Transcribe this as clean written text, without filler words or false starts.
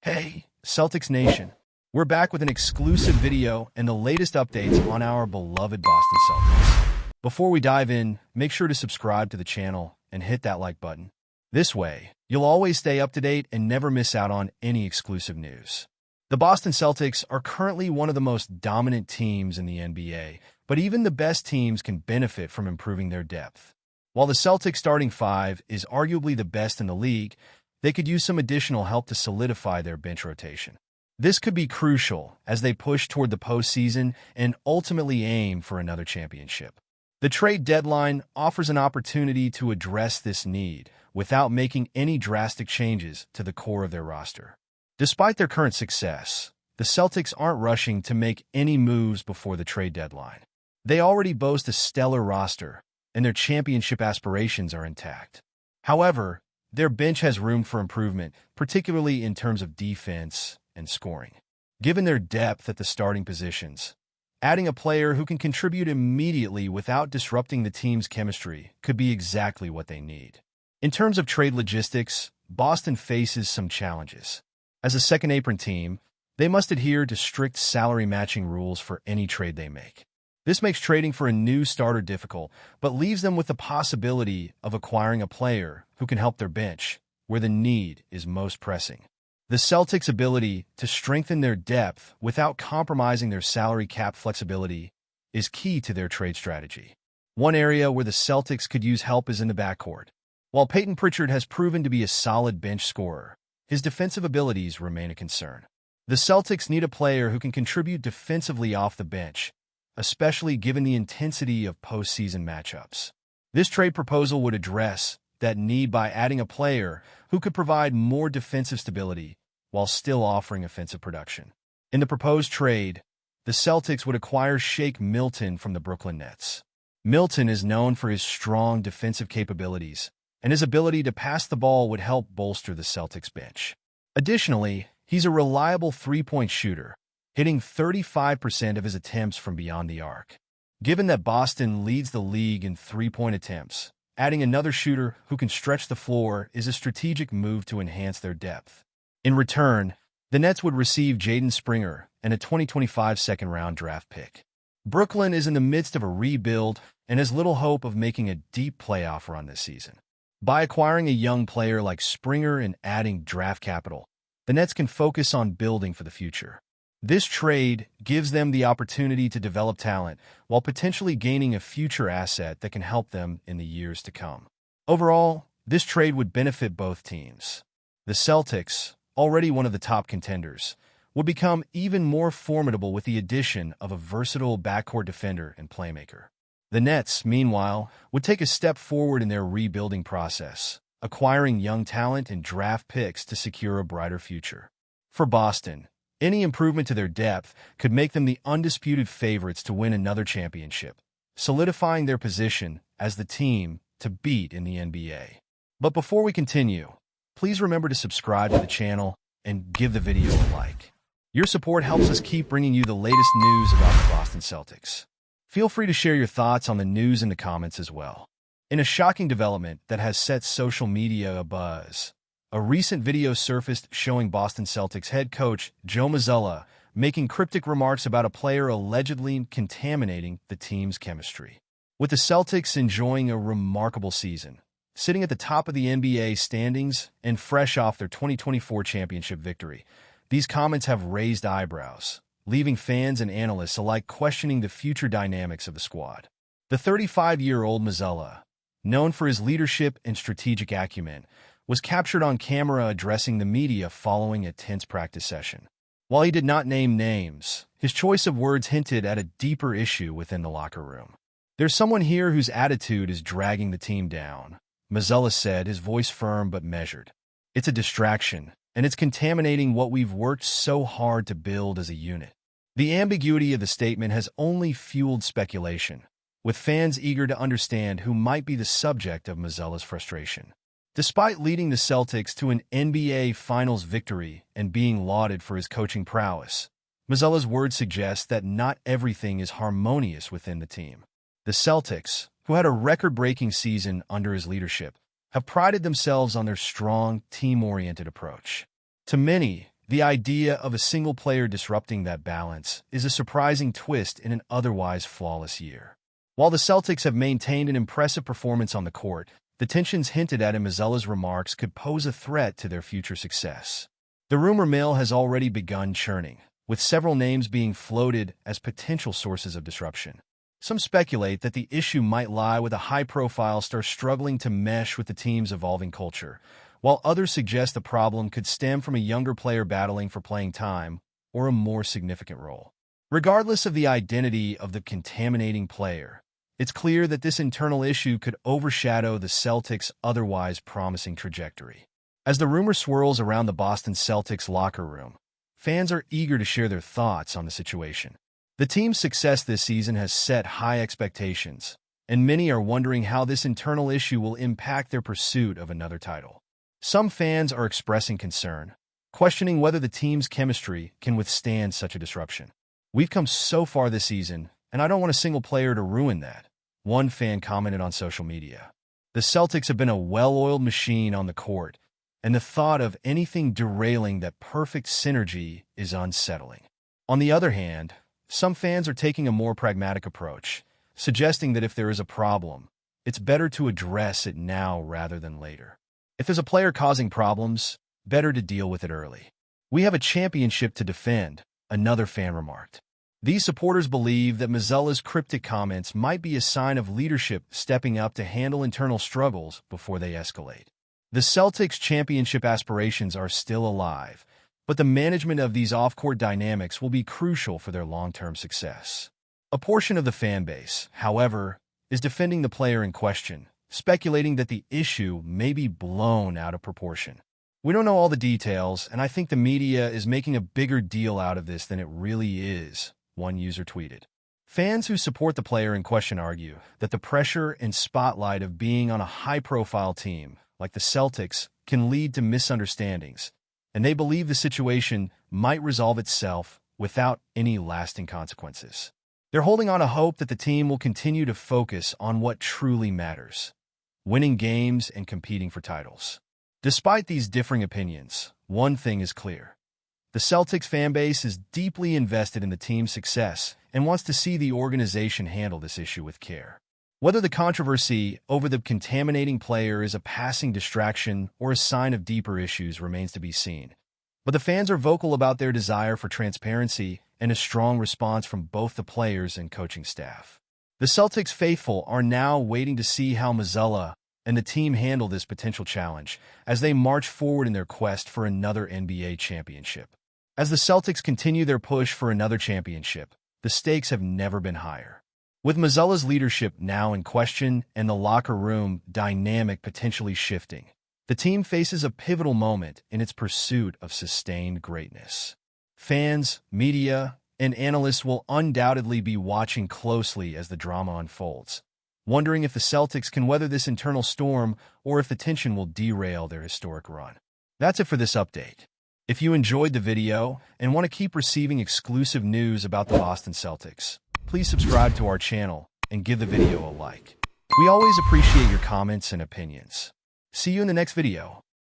Hey, Celtics Nation. We're back with an exclusive video and the latest updates on our beloved Boston Celtics. Before we dive in, make sure to subscribe to the channel and hit that like button. This way, you'll always stay up to date and never miss out on any exclusive news. The Boston Celtics are currently one of the most dominant teams in the NBA, but even the best teams can benefit from improving their depth. While the Celtics starting five is arguably the best in the league, they could use some additional help to solidify their bench rotation. This could be crucial as they push toward the postseason and ultimately aim for another championship. The trade deadline offers an opportunity to address this need without making any drastic changes to the core of their roster. Despite their current success, the Celtics aren't rushing to make any moves before the trade deadline. They already boast a stellar roster, and their championship aspirations are intact. However, their bench has room for improvement, particularly in terms of defense and scoring. Given their depth at the starting positions, adding a player who can contribute immediately without disrupting the team's chemistry could be exactly what they need. In terms of trade logistics, Boston faces some challenges. As a second-apron team, they must adhere to strict salary matching rules for any trade they make. This makes trading for a new starter difficult, but leaves them with the possibility of acquiring a player who can help their bench, where the need is most pressing. The Celtics' ability to strengthen their depth without compromising their salary cap flexibility is key to their trade strategy. One area where the Celtics could use help is in the backcourt. While Peyton Pritchard has proven to be a solid bench scorer, his defensive abilities remain a concern. The Celtics need a player who can contribute defensively off the bench, especially given the intensity of postseason matchups. This trade proposal would address that need by adding a player who could provide more defensive stability while still offering offensive production. In the proposed trade, the Celtics would acquire Shake Milton from the Brooklyn Nets. Milton is known for his strong defensive capabilities, and his ability to pass the ball would help bolster the Celtics bench. Additionally, he's a reliable three-point shooter, hitting 35% of his attempts from beyond the arc. Given that Boston leads the league in three-point attempts, adding another shooter who can stretch the floor is a strategic move to enhance their depth. In return, the Nets would receive Jaden Springer and a 2025 second-round draft pick. Brooklyn is in the midst of a rebuild and has little hope of making a deep playoff run this season. By acquiring a young player like Springer and adding draft capital, the Nets can focus on building for the future. This trade gives them the opportunity to develop talent while potentially gaining a future asset that can help them in the years to come. Overall, this trade would benefit both teams. The Celtics, already one of the top contenders, would become even more formidable with the addition of a versatile backcourt defender and playmaker. The Nets, meanwhile, would take a step forward in their rebuilding process, acquiring young talent and draft picks to secure a brighter future. For Boston, any improvement to their depth could make them the undisputed favorites to win another championship, solidifying their position as the team to beat in the NBA. But before we continue, please remember to subscribe to the channel and give the video a like. Your support helps us keep bringing you the latest news about the Boston Celtics. Feel free to share your thoughts on the news in the comments as well. In a shocking development that has set social media abuzz, a recent video surfaced showing Boston Celtics head coach Joe MAZZULLA making cryptic remarks about a player allegedly contaminating the team's chemistry. With the Celtics enjoying a remarkable season, sitting at the top of the NBA standings and fresh off their 2024 championship victory, these comments have raised eyebrows, leaving fans and analysts alike questioning the future dynamics of the squad. The 35-year-old MAZZULLA, known for his leadership and strategic acumen, was captured on camera addressing the media following a tense practice session. While he did not name names, his choice of words hinted at a deeper issue within the locker room. "There's someone here whose attitude is dragging the team down," MAZZULLA said, his voice firm but measured. "It's a distraction, and it's contaminating what we've worked so hard to build as a unit." The ambiguity of the statement has only fueled speculation, with fans eager to understand who might be the subject of MAZZULLA's frustration. Despite leading the Celtics to an NBA Finals victory and being lauded for his coaching prowess, MAZZULLA's words suggest that not everything is harmonious within the team. The Celtics, who had a record-breaking season under his leadership, have prided themselves on their strong, team-oriented approach. To many, The idea of a single player disrupting that balance is a surprising twist in an otherwise flawless year. While the Celtics have maintained an impressive performance on the court, the tensions hinted at in MAZZULLA's remarks could pose a threat to their future success. The rumor mill has already begun churning, with several names being floated as potential sources of disruption. Some speculate that the issue might lie with a high-profile star struggling to mesh with the team's evolving culture, while others suggest the problem could stem from a younger player battling for playing time or a more significant role. Regardless of the identity of the contaminating player, it's clear that this internal issue could overshadow the Celtics' otherwise promising trajectory. As the rumor swirls around the Boston Celtics locker room, fans are eager to share their thoughts on the situation. The team's success this season has set high expectations, and many are wondering how this internal issue will impact their pursuit of another title. Some fans are expressing concern, questioning whether the team's chemistry can withstand such a disruption. "We've come so far this season, and I don't want a single player to ruin that," one fan commented on social media. The Celtics have been a well-oiled machine on the court, and the thought of anything derailing that perfect synergy is unsettling. On the other hand, some fans are taking a more pragmatic approach, suggesting that if there is a problem, it's better to address it now rather than later. If there's a player causing problems, better to deal with it early. "We have a championship to defend," another fan remarked. These supporters believe that MAZZULLA's cryptic comments might be a sign of leadership stepping up to handle internal struggles before they escalate. The Celtics' championship aspirations are still alive, but the management of these off-court dynamics will be crucial for their long-term success. A portion of the fan base, however, is defending the player in question, speculating that the issue may be blown out of proportion. "We don't know all the details, and I think the media is making a bigger deal out of this than it really is," one user tweeted. Fans who support the player in question argue that the pressure and spotlight of being on a high-profile team, like the Celtics, can lead to misunderstandings, and they believe the situation might resolve itself without any lasting consequences. They're holding on to hope that the team will continue to focus on what truly matters: winning games and competing for titles. Despite these differing opinions, one thing is clear. The Celtics fan base is deeply invested in the team's success and wants to see the organization handle this issue with care. Whether the controversy over the contaminating player is a passing distraction or a sign of deeper issues remains to be seen. But the fans are vocal about their desire for transparency and a strong response from both the players and coaching staff. The Celtics faithful are now waiting to see how MAZZULLA and the team handle this potential challenge as they march forward in their quest for another NBA championship. As the Celtics continue their push for another championship, the stakes have never been higher. With MAZZULLA's leadership now in question and the locker room dynamic potentially shifting, the team faces a pivotal moment in its pursuit of sustained greatness. Fans, media, and analysts will undoubtedly be watching closely as the drama unfolds, wondering if the Celtics can weather this internal storm or if the tension will derail their historic run. That's it for this update. If you enjoyed the video and want to keep receiving exclusive news about the Boston Celtics, please subscribe to our channel and give the video a like. We always appreciate your comments and opinions. See you in the next video.